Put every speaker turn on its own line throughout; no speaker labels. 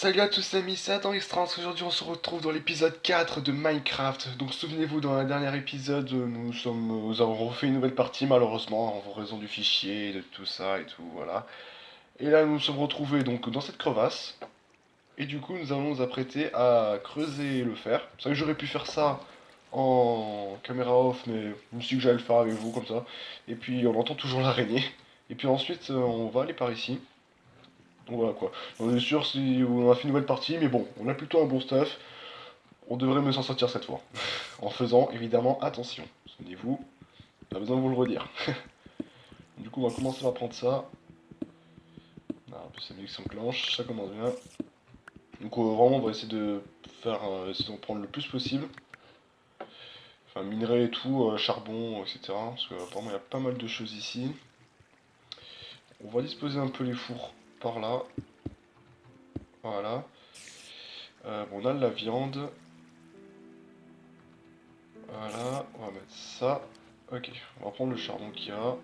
Salut à tous, c'est Missa dans Extrans. Aujourd'hui, on se retrouve dans l'épisode 4 de Minecraft. Donc, souvenez-vous, dans le dernier épisode, nous avons refait une nouvelle partie, malheureusement, en raison du fichier, de tout ça et tout, voilà. Et là, nous nous sommes retrouvés donc dans cette crevasse. Et du coup, nous allons nous apprêter à creuser le fer. C'est vrai que j'aurais pu faire ça en caméra off, mais je me suis dit que j'allais le faire avec vous, comme ça. Et puis, on entend toujours l'araignée. Et puis ensuite, on va aller par ici. Donc voilà quoi. On est sûr si on a fait une nouvelle partie, mais bon, on a plutôt un bon stuff. On devrait mieux s'en sortir cette fois. En faisant évidemment attention. Souvenez-vous, pas besoin de vous le redire. Du coup, on va commencer par prendre ça. Ah, un peu sa musique s'enclenche, ça commence bien. Donc vraiment, on va essayer de faire, essayer d'en prendre le plus possible. Enfin, minerai et tout, charbon, etc. Parce que apparemment, il y a pas mal de choses ici. On va disposer un peu les fours par là. Voilà. Bon, on a de la viande. Voilà, on va mettre ça. Ok, on va prendre le charbon qu'il y a.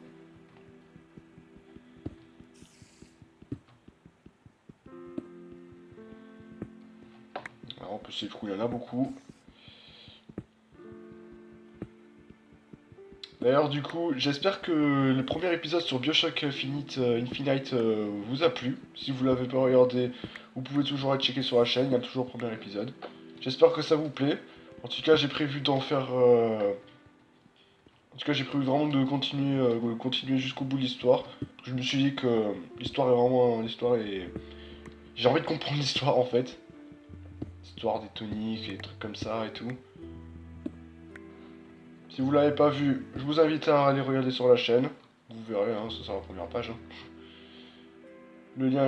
Alors, on peut essayer de trouver, il y en a beaucoup. D'ailleurs, du coup, j'espère que le premier épisode sur Bioshock Infinite vous a plu. Si vous l'avez pas regardé, vous pouvez toujours aller checker sur la chaîne, il y a toujours le premier épisode. J'espère que ça vous plaît. En tout cas, j'ai prévu d'en faire. En tout cas, j'ai prévu vraiment de continuer jusqu'au bout de l'histoire. Je me suis dit que l'histoire est vraiment. L'histoire est. J'ai envie de comprendre l'histoire en fait. L'histoire des toniques et des trucs comme ça et tout. Si vous l'avez pas vu, je vous invite à aller regarder sur la chaîne. Vous verrez, hein, ça sera la première page, hein. Le lien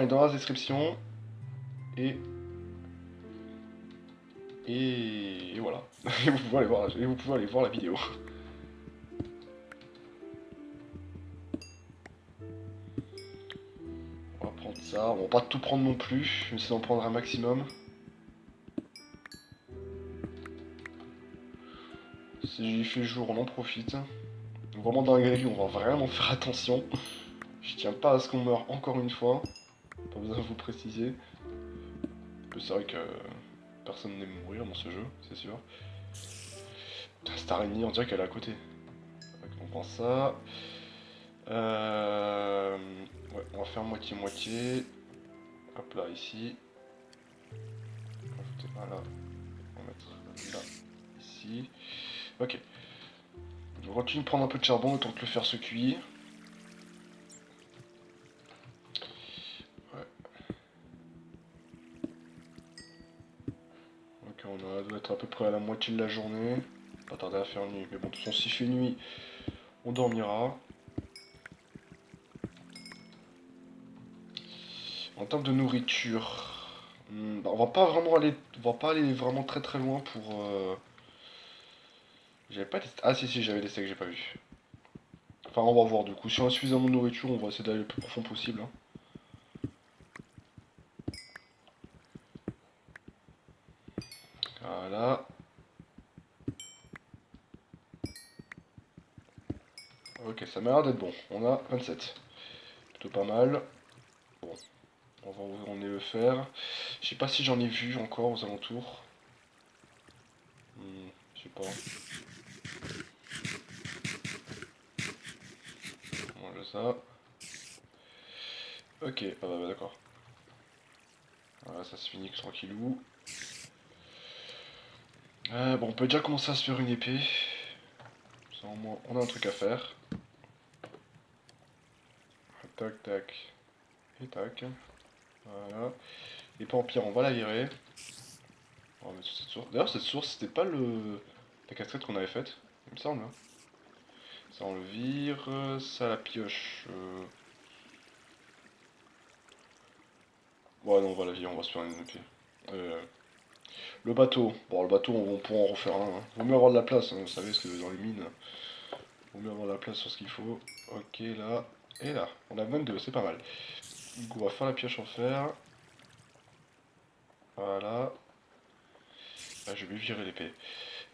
est dans la description. Et, et voilà. Et vous pouvez aller voir la vidéo. On va prendre ça. On va pas tout prendre non plus. Je vais essayer d'en prendre un maximum. Si j'y fait jour, on en profite. Donc vraiment dans la galerie, on va vraiment faire attention. Je tiens pas à ce qu'on meure encore une fois. Pas besoin de vous préciser. C'est vrai que personne n'aime mourir dans ce jeu, c'est sûr. Putain, cette araignée, on dirait qu'elle est à côté. Donc, on prend ça. Euh... Ouais, on va faire moitié-moitié. Hop là, ici. Voilà. On va mettre là, ici. Ok. On continue de prendre un peu de charbon autant que le fer se cuit. Ouais. Ok, doit être à peu près à la moitié de la journée. Pas tarder à faire nuit. Mais bon, de toute façon, s'il fait nuit, on dormira. En termes de nourriture, bah, on va pas aller vraiment très très loin pour. J'avais pas testé. Ah si si, j'avais des steaks que j'ai pas vu. Enfin, on va voir du coup. Si on a suffisamment de nourriture, on va essayer d'aller le plus profond possible, hein. Voilà. Ok, ça m'a l'air d'être bon. On a 27. Plutôt pas mal. Bon, on va ouvrir, on est le fer. Je sais pas si j'en ai vu encore aux alentours. Je sais pas. On mange ça. Ok, ah bah d'accord. Voilà, ça se finit tranquillou. Bon, on peut déjà commencer à se faire une épée. Ça, au moins, on a un truc à faire. Tac, tac. Et tac. Voilà. Et pas en pire, on va la virer. On va mettre sur cette source. D'ailleurs, cette source, c'était pas la casquette qu'on avait faite, il me semble, hein. Ça, on le vire. Ça, la pioche. Ouais, non, on va la virer, on va se faire une épée. Euh, le bateau. Bon, le bateau, on pourra en refaire un, hein. Vaut mieux avoir de la place, hein. Vous savez, parce que dans les mines, vaut mieux avoir de la place sur ce qu'il faut. Ok, là. Et là. On a 22, c'est pas mal. Donc, on va faire la pioche en fer. Voilà. Ah, je vais virer l'épée.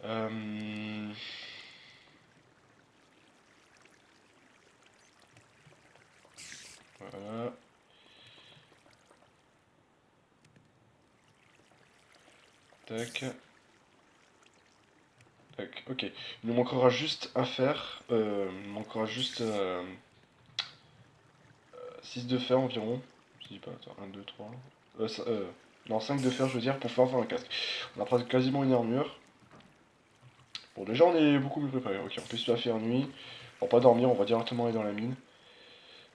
Euh, Voilà. Tac. Tac, ok. Il nous manquera juste un fer. Il nous manquera juste 6 de fer environ. Je dis pas, attends, 1, 2, 3. Non, 5 de fer, je veux dire, pour faire un casque. On a presque quasiment une armure. Bon, déjà, on est beaucoup mieux préparé. Ok, on peut se la faire nuit. On va pas dormir, on va directement aller dans la mine.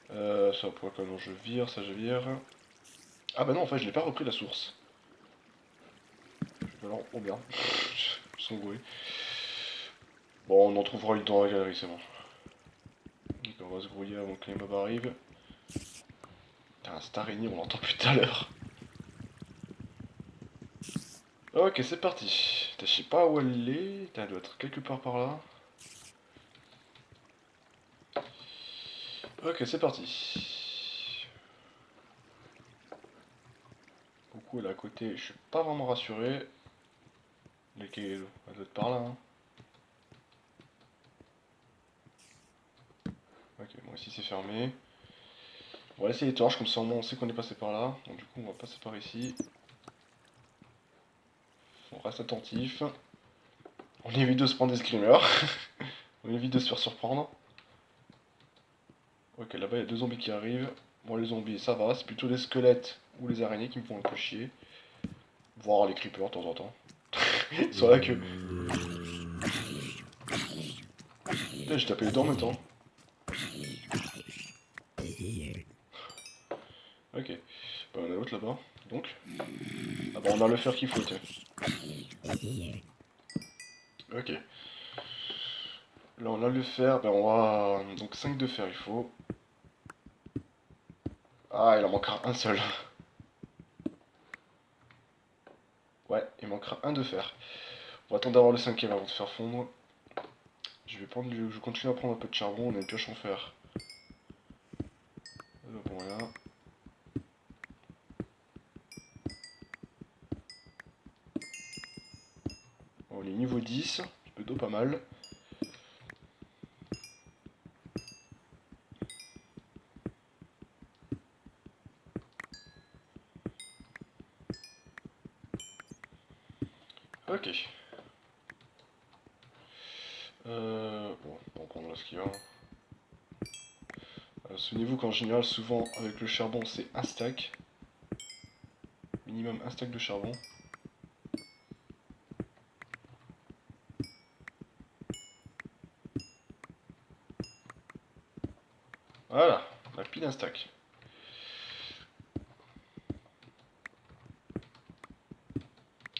Ça pourrait quand même, je vire, ça je vire. Ah bah non, en fait, je l'ai pas repris la source. Alors, oh merde. Je suis embrouillé. Bon, on en trouvera une dans la galerie, c'est bon. Donc, on va se grouiller avant que les mobs arrivent. Putain, cette araignée, on l'entend plus tout à l'heure. Ok, c'est parti. Je sais pas où elle est. Elle doit être quelque part par là. Ok, c'est parti. Coucou, elle est à côté. Je suis pas vraiment rassuré. Elle doit être par là. Hein. Ok, bon, ici c'est fermé. On va laisser les torches, comme ça au moins on sait qu'on est passé par là. Donc, du coup, on va passer par ici. On reste attentif. On évite de se prendre des screamers. On évite de se faire surprendre. Ok, là-bas il y a 2 zombies qui arrivent. Bon, les zombies, ça va. C'est plutôt les squelettes ou les araignées qui me font un peu chier. Voire les creepers de temps en temps. Sur la queue. Putain, j'ai tapé les dents en même temps. Ok. Bah, on a l'autre là-bas. Donc. Ah bah, on a le fer qu'il faut, tiens. Ok. Là, on a le fer. Ben, on va. Donc, 5 de fer, il faut. Ah, il en manquera un seul. Ouais, il manquera un de fer. On va attendre d'avoir le cinquième avant de faire fondre. Je continue à prendre un peu de charbon. On a une pioche en fer. Bon, voilà. On est niveau 10. C'est plutôt pas mal. Ok. Bon, on va prendre ce qu'il y a. Souvenez-vous qu'en général, souvent, avec le charbon, c'est un stack. Minimum un stack de charbon. Voilà, on a pile un stack.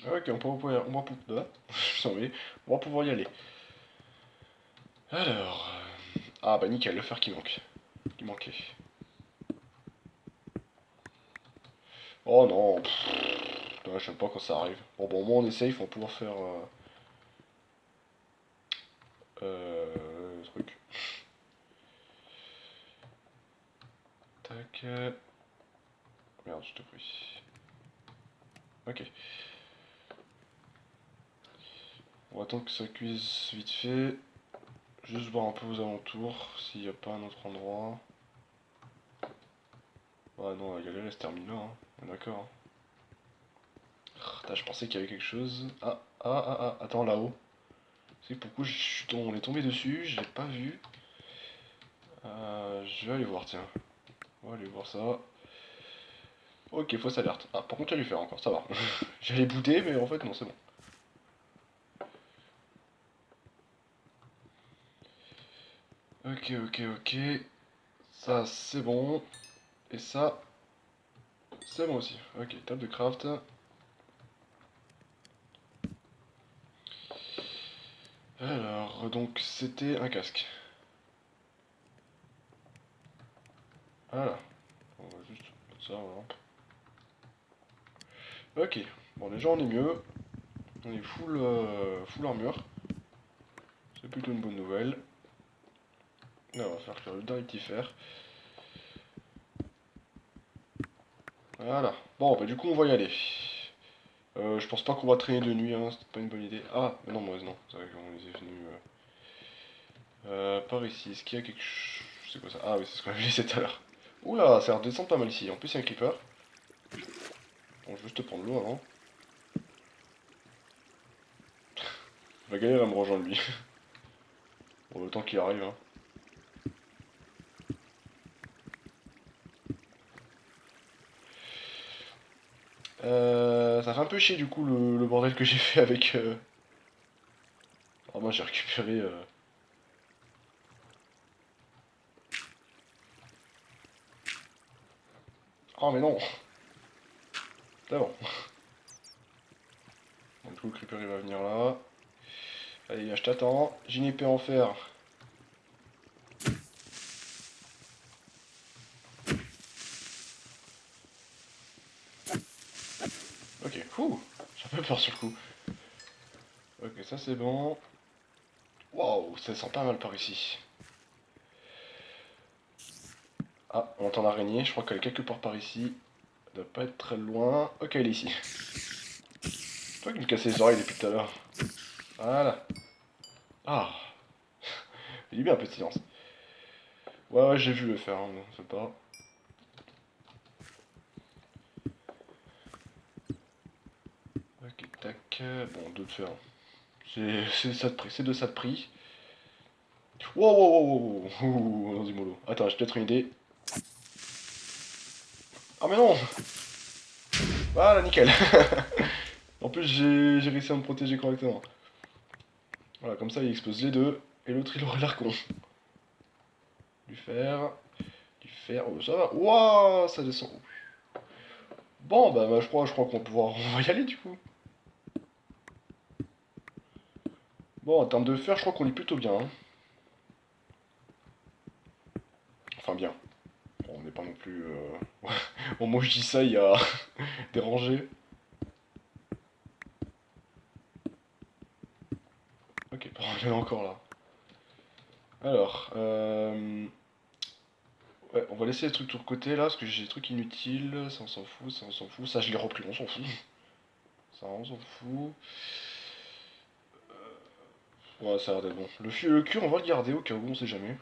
Ok, on va pouvoir y aller. Alors... Ah bah nickel, le fer qui manque. Qui manquait. Oh non, ouais, j'aime pas quand ça arrive. Bon, au moins on est safe, on va pouvoir faire... truc. Tac. Merde, je te prie. Ok. On va attendre que ça cuise vite fait. Juste voir un peu aux alentours, s'il n'y a pas un autre endroit. Ah non, la galerie elle se termine là, hein. D'accord. Je pensais qu'il y avait quelque chose. Attends là-haut. C'est pourquoi on est tombé dessus, j'ai pas vu. Je vais aller voir, tiens. On va aller voir ça. Ok, fausse alerte. Ah, par contre, il y a du faire encore, ça va. J'allais bouder, mais en fait, non, c'est bon. Ok. Ça, c'est bon. Et ça, c'est bon aussi. Ok, table de craft. Alors, donc, c'était un casque. Voilà. On va juste mettre ça, voilà. Ok. Bon, déjà, on est mieux. On est full armure. C'est plutôt une bonne nouvelle. Là, on va faire cuire le dernier petit fer. Voilà. Bon, bah du coup, on va y aller. Je pense pas qu'on va traîner de nuit, hein, c'est pas une bonne idée. Ah, mais non, mauvaise, non. C'est vrai qu'on les est venus. Par ici, est-ce qu'il y a quelque chose. C'est quoi ça? Ah oui, c'est ce qu'on avait laissé tout à l'heure. Oula, ça redescend pas mal ici. En plus, il y a un creeper. Bon, je vais juste prendre l'eau avant. Il va galérer à me rejoindre lui. Bon, le temps qu'il arrive. Hein. Ça fait un peu chier du coup le bordel que j'ai fait avec... Alors moi j'ai récupéré... Oh mais non. C'est bon. Donc du coup le creeper il va venir là. Allez, je t'attends. J'ai une épée en fer. Ok, fou. J'ai un peu peur sur le coup. Ok, ça c'est bon. Waouh, ça sent pas mal par ici. Ah, on entend l'araignée, je crois qu'elle est quelque part par ici. Elle doit pas être très loin. Ok, elle est ici. C'est toi qui me casse les oreilles depuis tout à l'heure. Voilà. Ah, il est bien un peu de silence. Ouais, ouais, j'ai vu le faire, hein, c'est pas. Ok, tac. Bon, deux de fer. C'est ça de prix, c'est de ça de prix. Wow, wow, wow, wow, wow, ouh, non, dis-moi l'eau. Attends, j'ai peut-être une idée. Ah, mais non! Voilà, nickel. En plus, j'ai réussi à me protéger correctement. Voilà, comme ça, il explose les deux. Et l'autre, il aurait l'air con. Du fer. Du fer. Oh, ça va. Waouh, ça descend. Bon, bah, je crois qu'on va pouvoir... On va y aller, du coup. Bon, en termes de fer, je crois qu'on est plutôt bien. Hein. Enfin, bien. Bon, on n'est pas non plus... Au moment où je dis ça, il y a des rangées. Ok, bon, il y en a encore là. Alors, ouais, on va laisser les trucs sur le côté là, parce que j'ai des trucs inutiles. Ça, on s'en fout, ça, on s'en fout. Ça, je l'ai repris, on s'en fout. Ça, on s'en fout. Ouais, ça a l'air d'être bon. Le cul, on va le garder au cas où, on sait jamais.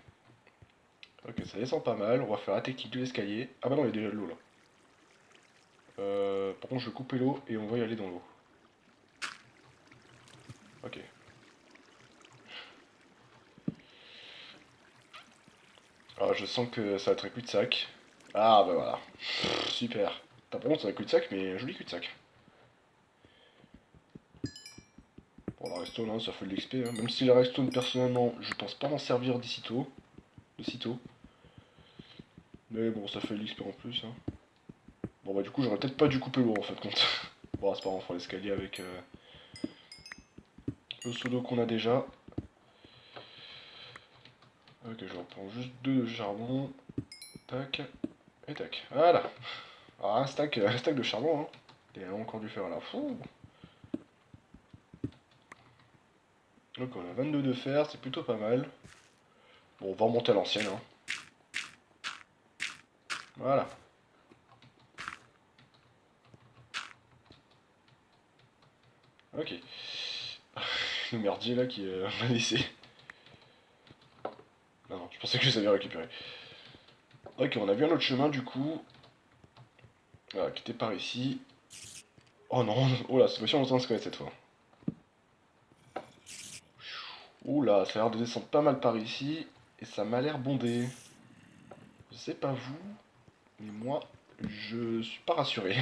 Ok, ça descend pas mal. On va faire la technique de l'escalier. Ah bah non, il y a déjà de l'eau là. Par contre, je vais couper l'eau et on va y aller dans l'eau. Ok. Ah, je sens que ça va être un cul-de-sac. Ah bah voilà. Pff, super. Par contre, c'est un cul-de-sac, mais un joli cul-de-sac. Bon, la redstone, hein, ça fait de l'XP. Hein. Même si la redstone, personnellement, je pense pas m'en servir d'ici tôt. De sitôt. Mais bon, ça fait de l'XP en plus. Hein. Bon bah du coup, j'aurais peut-être pas dû couper l'eau en fait compte. Bon, c'est pas grave, on fera l'escalier avec le seau d'eau qu'on a déjà. Ok, je reprends juste deux de charbon. Tac. Et tac. Voilà. Alors, un stack de charbon, hein. Il y a encore du fer à la fou. Donc on a 22 de fer, c'est plutôt pas mal. Bon, on va remonter à l'ancienne, hein. Voilà. Ok. Le merdier là qui m'a laissé. Non, non, je pensais que je les avais récupérés. Ok, on a vu un autre chemin du coup. Voilà, qui était par ici. Oh non, oh là, cette fois-ci on entend se connaître cette fois. Ouh là, ça a l'air de descendre pas mal par ici. Et ça m'a l'air bondé. Je sais pas vous, mais moi, je suis pas rassuré.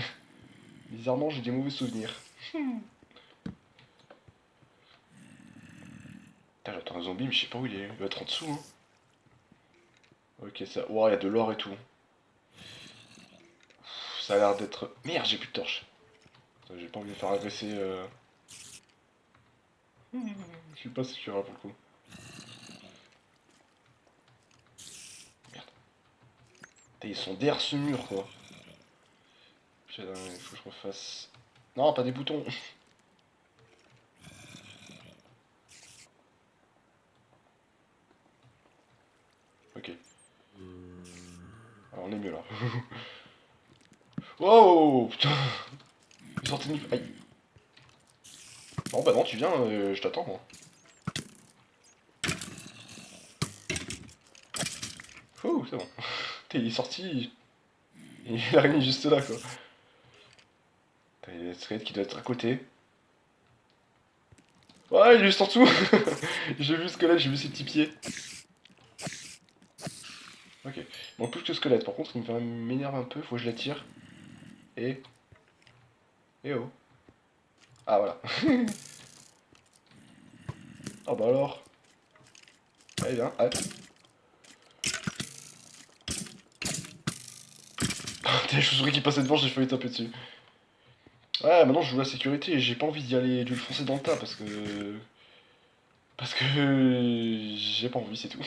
Bizarrement, j'ai des mauvais souvenirs. Putain, j'attends un zombie, mais je sais pas où il est. Il doit être en dessous, hein. Ok, ça. Ouah, il y a de l'or et tout. Ça a l'air d'être. Merde, j'ai plus de torche. J'ai pas envie de faire agresser. Je suis pas sûr là pour le coup. Merde. Putain, ils sont derrière ce mur quoi. Putain, il faut que je refasse. Non, pas des boutons. Ok. Alors, on est mieux là. Wow, putain. Ils sortent de. Aïe. Non, bah non, tu viens, je t'attends moi. Ouh, c'est bon. Putain, il est sorti. Il a mis juste là quoi. Putain, il y a des squelettes qui doivent être à côté. Ouais, il est juste en dessous. J'ai vu le squelette, j'ai vu ses petits pieds. Ok. Bon, plus que squelette, par contre, il m'énerve un peu, faut que je l'attire. Et... Et oh. Ah, voilà. Ah bah alors. Allez, viens, hop. T'as les chauves-souris qui passaient devant, j'ai failli taper dessus. Ouais, maintenant je joue la sécurité et j'ai pas envie d'y aller, de le foncer dans le tas parce que... Parce que... J'ai pas envie, c'est tout.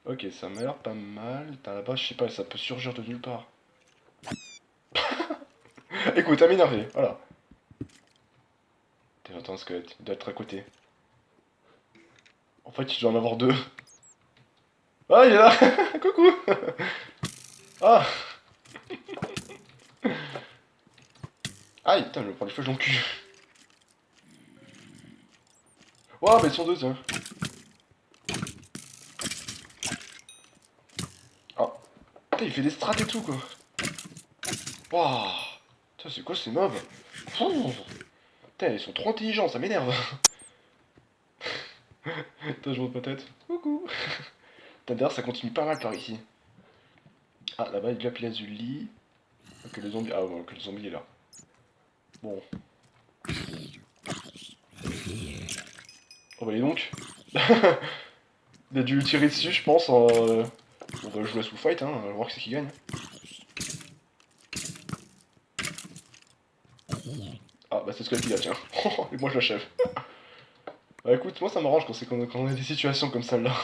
Ok, ça m'a l'air pas mal. T'as là-bas, je sais pas, ça peut surgir de nulle part. Écoute, à m'énerver, voilà. T'es attends, squelette, il doit être à côté. En fait, il doit en avoir deux. Ah, il est là. Coucou. Ah. Aïe, putain, je me prends les flèches dans le cul. Ouah, mais ils sont deux, tiens. Ah. Putain, il fait des strats et tout, quoi. Waouh. Putain, c'est quoi ces mobs? Pouh. Putain, ils sont trop intelligents, ça m'énerve. Putain, je monte ma tête. Coucou. Putain, d'ailleurs, ça continue pas mal par ici. Ah, là-bas, il y a de lazuli. Ok, le zombie... Ah, ouais, que le zombie est là. Bon. Oh, bah, allez donc. Il a dû le tirer dessus, je pense. On va jouer à sous fight, hein. On va voir qui c'est qui gagne. Ah, bah, c'est ce qu'il a, tiens. Et moi, je l'achève. Bah, écoute, moi, ça m'arrange quand on a des situations comme celle-là.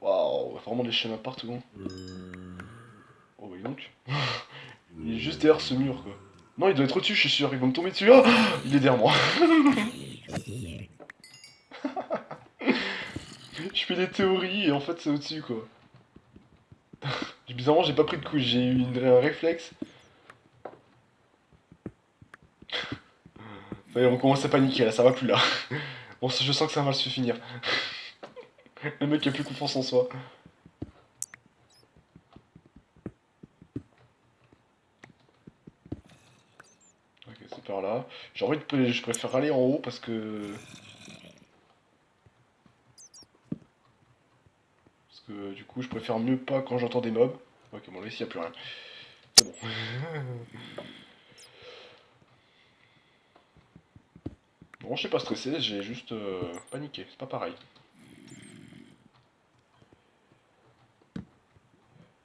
Waouh, vraiment des schémas partout. Hein. Oh, bah, dis donc. Il est juste derrière ce mur, quoi. Non, il doit être au-dessus, je suis sûr. Ils vont me tomber dessus. Ah, il est derrière moi. Je fais des théories et en fait, c'est au-dessus, quoi. Bizarrement, j'ai pas pris de coup. J'ai eu un réflexe. Ça y est, on commence à paniquer, là. Ça va plus, là. Bon, je sens que ça va mal se finir. Le mec a plus confiance en soi. Ok, c'est par là. J'ai envie de... Je préfère aller en haut parce que... Parce que du coup, je préfère mieux pas quand j'entends des mobs. Ok, bon, là, ici, y a plus rien. C'est bon. Bon, je suis pas stressé, j'ai juste paniqué. C'est pas pareil.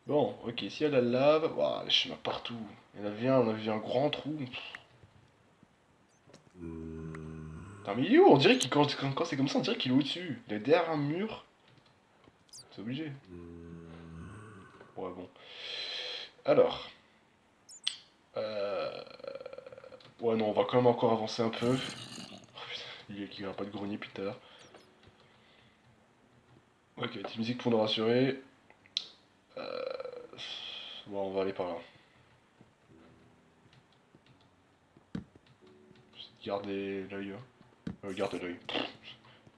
Bon, ok, ici, il y a de la lave. Waouh, les schémas partout. Il y en avait un, on a vu un grand trou. Putain, mais il est où? On dirait qu'il, quand c'est comme ça, on dirait qu'il est au-dessus. Il est derrière un mur. C'est obligé. Ouais, bon. Alors. Euh... Ouais, non, on va quand même encore avancer un peu. Oh, putain, il est qui a pas de grenier plus tard. Ok, petite musique pour nous rassurer. Bon, on va aller par là. Juste garder l'œil. Garder l'œil.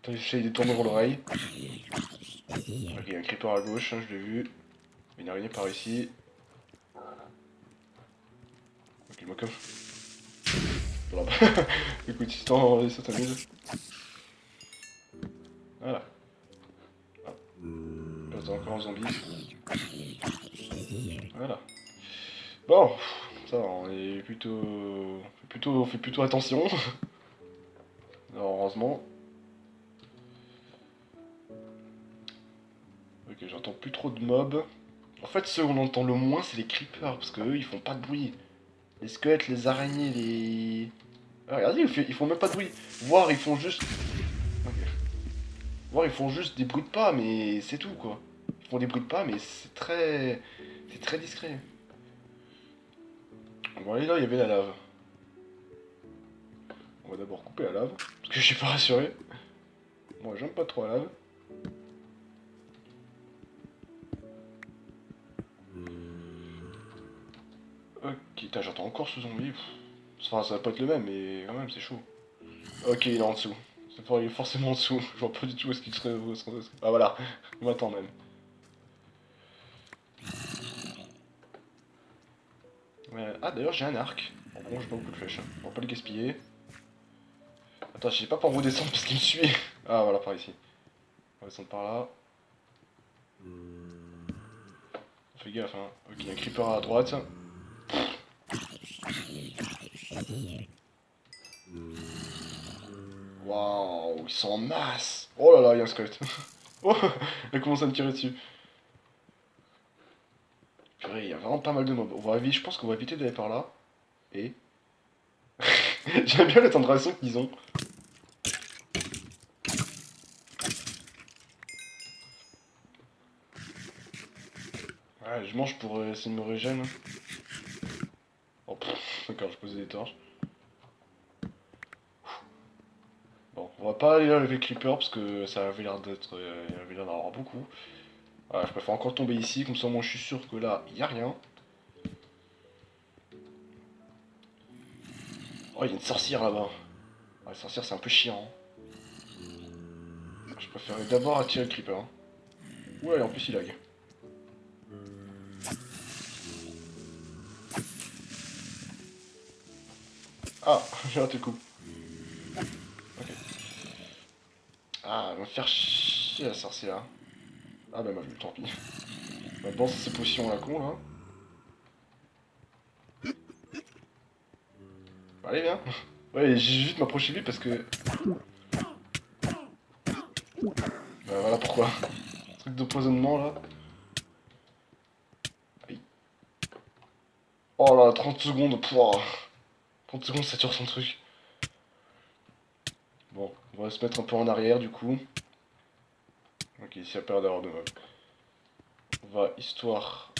Attends, j'essaye de tourner vers l'oreille. Ok, il y a un creeper à gauche, hein, je l'ai vu. Une araignée par ici. Ok, moi comme. Voilà. Écoute, si ça t'amuse. Voilà. Ah, là, t'as encore un zombie. Voilà. Bon, ça va, on est on fait plutôt attention. Alors, heureusement. Ok, j'entends plus trop de mobs. En fait, ceux où on entend le moins, c'est les creepers, parce que eux, ils font pas de bruit. Les squelettes, les araignées, les... Ah, regardez, ils font même pas de bruit. Voire, ils font juste... Ok. Voire, ils font juste des bruits de pas, mais c'est tout, quoi. Ils font des bruits de pas, mais c'est très... C'est très discret. Bon, allez, là, il y avait la lave. On va d'abord couper la lave, parce que je suis pas rassuré. Moi, j'aime pas trop la lave. Ok, putain, j'entends encore ce zombie. Enfin, ça va pas être le même, mais quand même, c'est chaud. Ok, il est en dessous. Il est forcément en dessous. Je vois pas du tout où est-ce qu'il serait. Ah voilà, il m'attend même. Ah d'ailleurs j'ai un arc. Bon, j'ai pas beaucoup de flèches. Hein. On va pas le gaspiller. Attends, je sais pas par où descendre parce qu'il me suit. Ah, voilà, par ici. On va descendre par là. Fais gaffe, hein. Ok, il y a un creeper à droite. Waouh, ils sont en masse. Oh là là, il y a un squelette. Oh, il commence à me tirer dessus. Purée, il y a vraiment pas mal de mobs. Je pense qu'on va éviter d'aller par là. Et... J'aime bien le temps de réaction qu'ils ont. Ouais, je mange pour essayer de me régénérer. Oh, d'accord, je posais des torches. Bon, on va pas aller là avec les creepers parce que ça avait l'air d'être. Il avait l'air d'en avoir beaucoup. Voilà, je préfère encore tomber ici, comme ça moi je suis sûr que là, il y a rien. Oh, il y a une sorcière là-bas. Ah, la sorcière, c'est un peu chiant. Je préférais d'abord attirer le creeper. Ouais, en plus il lag. Ah, j'ai raté le coup. Ok. Ah, elle va me faire chier la sorcière. Ah bah, m'a vu, tant pis. Bah, bon, c'est ces potions à la con là. Bah, allez, viens. Ouais, j'ai juste m'approcher de lui parce que. Bah, voilà pourquoi. Truc d'empoisonnement là. Aïe. Oh là, 30 secondes. Pouah. 30 secondes, ça tire son truc. Bon, on va se mettre un peu en arrière du coup. Ok, ici, il y a peur d'avoir de mobs. On va, histoire.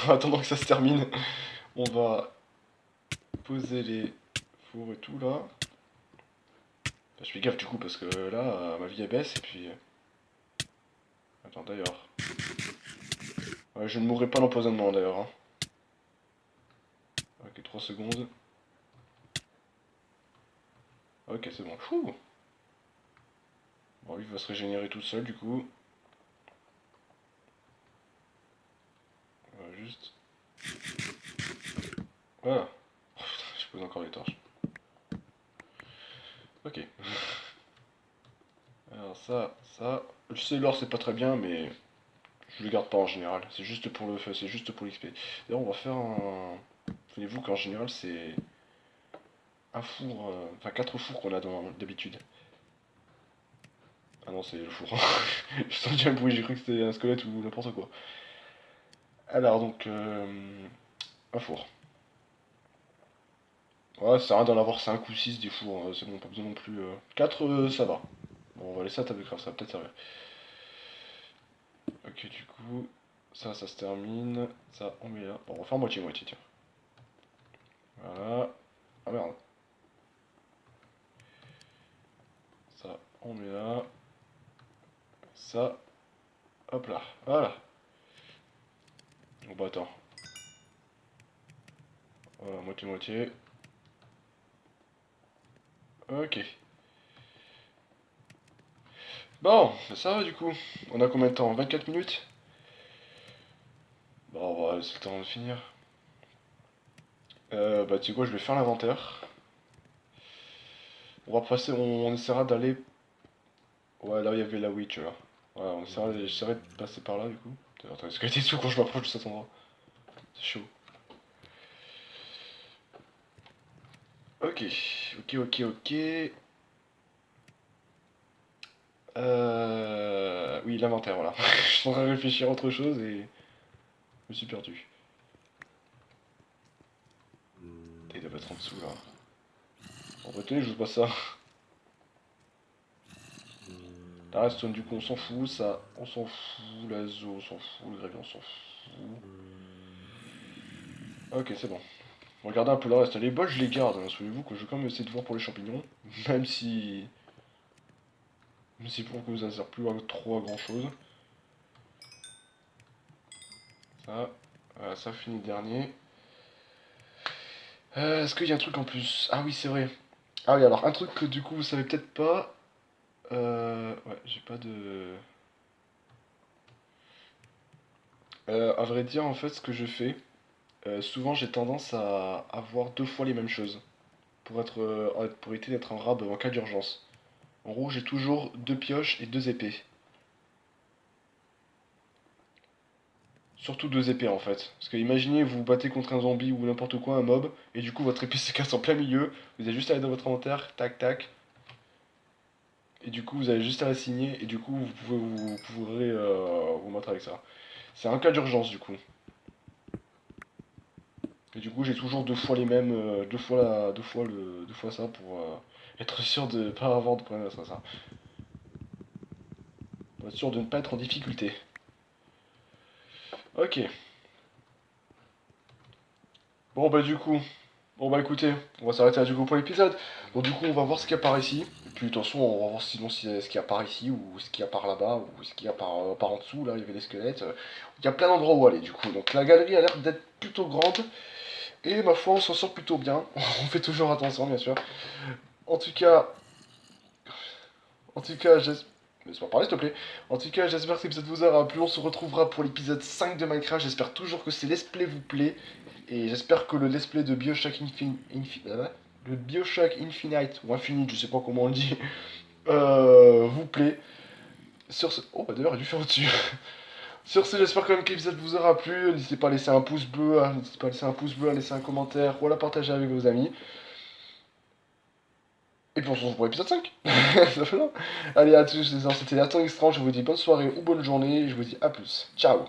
Attendant que ça se termine, on va poser les fours et tout là. Enfin, je fais gaffe du coup parce que là, ma vie elle baisse et puis. Attends, d'ailleurs. Ouais, je ne mourrai pas d'empoisonnement d'ailleurs. Ok, 3 secondes. Ok, c'est bon. Fouh. Bon, lui il va se régénérer tout seul du coup. Voilà, juste. Voilà. Oh, putain, je pose encore les torches. Ok. Alors ça. Je sais l'or c'est pas très bien mais je le garde pas en général. C'est juste pour le feu, c'est juste pour l'XP. D'ailleurs on va faire un. Souvenez-vous qu'en général c'est un four, enfin 4 fours qu'on a d'habitude. Ah non c'est le four. J'ai senti un bruit, j'ai cru que c'était un squelette ou n'importe quoi. Alors donc un four. Ouais, ça sert à rien d'en avoir 5 ou 6 des fours, c'est bon, pas besoin non plus. 4 ça va. Bon on va laisser à table de craft, ça va peut-être servir. Ok du coup, ça se termine. Ça on met là. Bon on va faire moitié-moitié tiens. Voilà. Ah merde. Ça on met là. Ça. Hop là. Voilà. Bon bah attends. Voilà, moitié-moitié. Ok. Bon, bah ça va du coup. On a combien de temps? 24 minutes? Bon, on va laisser le temps de finir. Bah tu sais quoi, je vais faire l'inventaire. On va passer, on essaiera d'aller. Ouais, là il y avait la witch là. Voilà, j'essaierai de passer par là du coup. Attends, est-ce qu'elle était sous quand je m'approche de cet endroit? C'est chaud. Ok, ok. Oui, l'inventaire, voilà. Je suis en train de réfléchir à autre chose et je me suis perdu. Il doit être en dessous là. En vrai, je joue pas ça. La redstone, du coup, on s'en fout. Ça, on s'en fout. L'azo, on s'en fout. Le gravier, on s'en fout. Ok, c'est bon. Regardez un peu le reste. Les bols, je les garde. Hein. Souvenez-vous que je vais quand même essayer de voir pour les champignons. Même si. Même si pour que ça sert plus trop à grand chose. Ça. Voilà, ça finit dernier. Est-ce qu'il y a un truc en plus? Ah oui, c'est vrai. Ah oui, alors un truc que du coup vous savez peut-être pas. Ouais, j'ai pas de. À vrai dire, en fait, ce que je fais, souvent j'ai tendance à avoir deux fois les mêmes choses. pour éviter d'être un rab en cas d'urgence. En rouge, j'ai toujours 2 pioches et 2 épées. Surtout 2 épées en fait. Parce que imaginez, vous vous battez contre un zombie ou n'importe quoi, un mob, et du coup votre épée se casse en plein milieu. Vous avez juste à aller dans votre inventaire, tac tac. Et du coup vous avez juste à la signer, et du coup vous pourrez vous mettre avec ça. C'est un cas d'urgence du coup. Et du coup j'ai toujours 2 fois les mêmes, 2 fois ça pour être sûr de ne pas avoir de problème à ça. Pour être sûr de ne pas être en difficulté. Ok. Bon bah du coup, bon bah écoutez, on va s'arrêter là du coup pour l'épisode. Donc du coup on va voir ce qu'il y a par ici. Et puis attention, on va voir sinon ce qu'il y a par ici, ou ce qu'il y a par là-bas, ou ce qu'il y a par en dessous, là il y avait des squelettes. Il y a plein d'endroits où aller du coup. Donc la galerie a l'air d'être plutôt grande. Et ma foi on s'en sort plutôt bien. On fait toujours attention bien sûr. En tout cas, j'espère... Laisse-moi parler, s'il te plaît. En tout cas, j'espère que cet épisode vous aura plu. On se retrouvera pour l'épisode 5 de Minecraft. J'espère toujours que ce let's play vous plaît. Et j'espère que le let's play de le Bioshock Infinite, ou Infinite, je sais pas comment on le dit, vous plaît. Sur ce... Oh, bah d'ailleurs, il a dû faire au-dessus. Sur ce, j'espère quand même que l'épisode vous aura plu. N'hésitez pas à laisser un pouce bleu, à laisser un commentaire, ou à la partager avec vos amis. Et puis on se retrouve pour l'épisode 5. Allez, à tous, c'était Nathan Extrange. Je vous dis bonne soirée ou bonne journée. Je vous dis à plus. Ciao.